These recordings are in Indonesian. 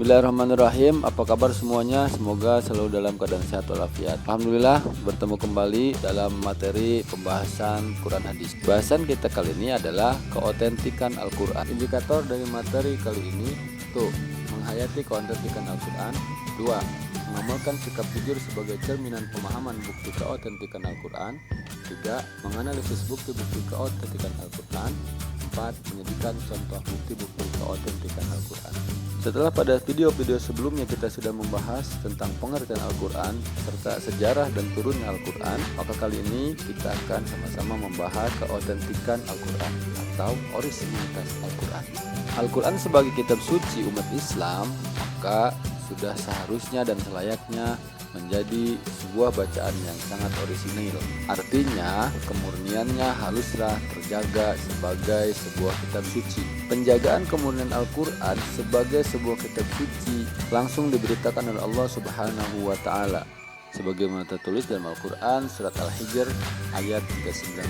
Bismillahirrahmanirrahim. Apa kabar semuanya? Semoga selalu dalam keadaan sehat walafiat. Alhamdulillah bertemu kembali dalam materi pembahasan Quran Hadis. Bahasan kita kali ini adalah keotentikan Al-Quran. Indikator dari materi kali ini 1. Menghayati keotentikan Al-Quran. 2. Mengamalkan sikap jujur sebagai cerminan pemahaman bukti keotentikan Al-Quran. 3. Menganalisis bukti-bukti keotentikan Al-Quran. 4. Menjadikan contoh bukti-bukti keotentikan Al-Quran. Setelah pada video-video sebelumnya kita sudah membahas tentang pengertian Al-Quran serta sejarah dan turunnya Al-Quran, maka kali ini kita akan sama-sama membahas keotentikan Al-Quran atau orisinalitas Al-Quran. Al-Quran sebagai kitab suci umat Islam, maka sudah seharusnya dan selayaknya menjadi sebuah bacaan yang sangat orisinil. Artinya kemurniannya haruslah terjaga sebagai sebuah kitab suci. Penjagaan kemurnian Al-Quran sebagai sebuah kitab suci langsung diberitakan oleh Allah Subhanahu wa Ta'ala, sebagaimana tertulis dalam Al-Quran surat Al-Hijr ayat 19.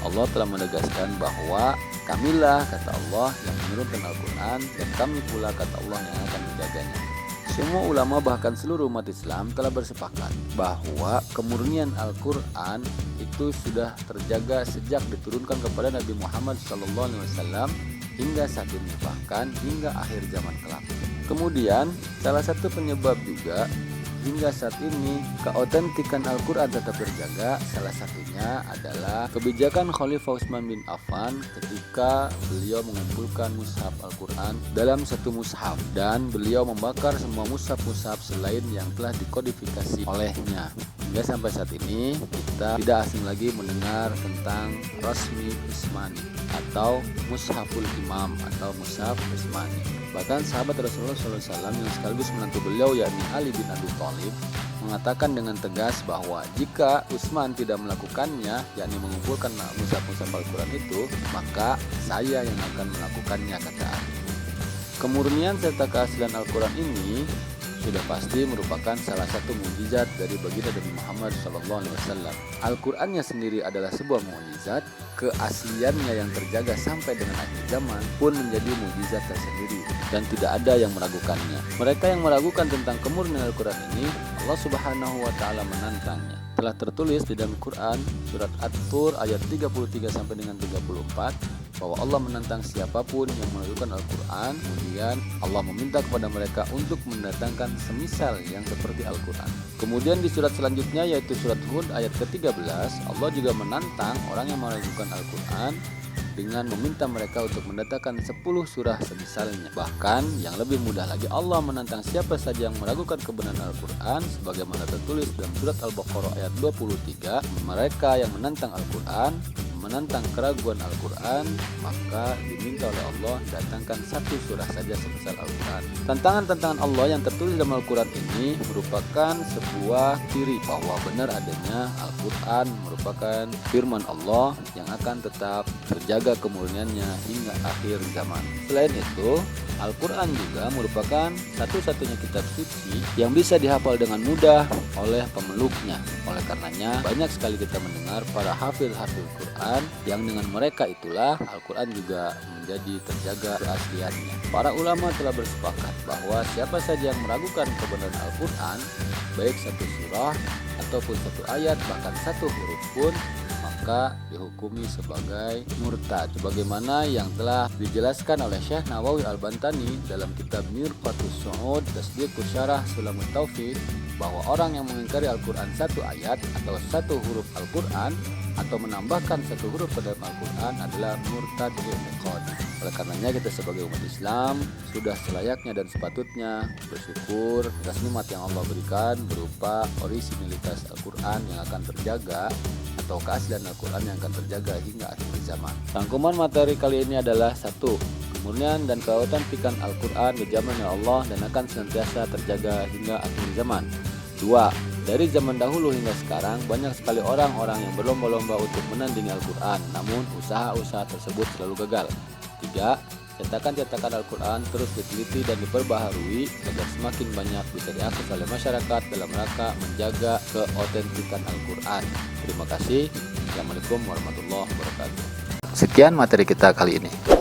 Allah telah menegaskan bahwa kamilah, kata Allah, yang menurunkan Al-Quran, dan kami pula, kata Allah, yang akan menjaganya. Semua ulama bahkan seluruh umat Islam telah bersepakat bahwa kemurnian Al-Quran itu sudah terjaga sejak diturunkan kepada Nabi Muhammad SAW hingga saat ini, bahkan hingga akhir zaman kelak. Kemudian salah satu penyebab juga hingga saat ini keotentikan Al-Quran tetap terjaga, salah satunya adalah kebijakan Khalifah Utsman bin Affan ketika beliau mengumpulkan mushaf Al-Quran dalam satu mushaf, dan beliau membakar semua mushaf-mushaf selain yang telah dikodifikasi olehnya. Hingga sampai saat ini kita tidak asing lagi mendengar tentang Rasmi Utsmani atau Mushaful Imam atau Mushaf Utsmani. Bahkan sahabat Rasulullah SAW yang sekaligus menantu beliau, yakni Ali bin Abi Thalib, mengatakan dengan tegas bahwa jika Utsman tidak melakukannya, yakni mengumpulkan mushaf-mushaf Al-Quran itu, maka saya yang akan melakukannya, kata Ali. Kemurnian serta keaslian Al-Quran ini sudah pasti merupakan salah satu mukjizat dari baginda Nabi Muhammad SAW. Al-Qurannya sendiri adalah sebuah mukjizat, keasliannya yang terjaga sampai dengan akhir zaman pun menjadi mukjizat tersendiri dan tidak ada yang meragukannya. Mereka yang meragukan tentang kemurnian Al-Quran ini, Allah Subhanahu wa Ta'ala menantangnya. Telah tertulis di dalam Quran surat At-Tur ayat 33 sampai dengan 34 bahwa Allah menantang siapapun yang meragukan Al-Quran. Kemudian Allah meminta kepada mereka untuk mendatangkan semisal yang seperti Al-Quran. Kemudian di surat selanjutnya yaitu surat Hud ayat ke-13, Allah juga menantang orang yang meragukan Al-Quran dengan meminta mereka untuk mendatangkan 10 surah semisalnya. Bahkan yang lebih mudah lagi, Allah menantang siapa saja yang meragukan kebenaran Al-Quran, sebagaimana tertulis dalam surat Al-Baqarah ayat 23, mereka yang menantang Al-Quran, menantang keraguan Al-Quran, maka diminta oleh Allah datangkan 1 surah saja semisal Al-Quran. Tantangan-tantangan Allah yang tertulis dalam Al-Quran ini merupakan sebuah ciri bahwa benar adanya Al-Quran merupakan firman Allah yang akan tetap terjaga kemurniannya hingga akhir zaman. Selain itu, Al-Quran juga merupakan satu-satunya kitab suci yang bisa dihafal dengan mudah oleh pemeluknya. Oleh karenanya banyak sekali kita mendengar para hafil-hafil Quran yang dengan mereka itulah Al-Quran juga menjadi terjaga keasliannya. Para ulama telah bersepakat bahwa siapa saja yang meragukan kebenaran Al-Quran, baik 1 surah ataupun 1 ayat, bahkan 1 huruf pun, maka dihukumi sebagai murtad, sebagaimana yang telah dijelaskan oleh Syekh Nawawi Al-Bantani dalam kitab Mirqatus Su'ud Tasdiqus Syarah Sulamut Taufiq, bahwa orang yang mengingkari Al-Quran 1 ayat atau 1 huruf Al-Quran atau menambahkan 1 huruf pada Al-Quran adalah murtad i'tiqad. Oleh karenanya kita sebagai umat Islam sudah selayaknya dan sepatutnya bersyukur atas nikmat yang Allah berikan berupa orisinalitas Al-Quran yang akan terjaga atau keaslian Al-Quran yang akan terjaga hingga akhir zaman. Rangkuman materi kali ini adalah 1. Kemurnian dan keotentikan Al-Quran di zaman Allah dan akan senantiasa terjaga hingga akhir zaman. 2. Dari zaman dahulu hingga sekarang banyak sekali orang-orang yang berlomba-lomba untuk menandingi Al-Quran, namun usaha-usaha tersebut selalu gagal. 3. Cetakan-cetakan Al-Quran terus diteliti dan diperbaharui agar semakin banyak bisa diakses oleh masyarakat dalam rangka menjaga keotentikan Al-Quran. Terima kasih. Assalamualaikum warahmatullahi wabarakatuh. Sekian materi kita kali ini.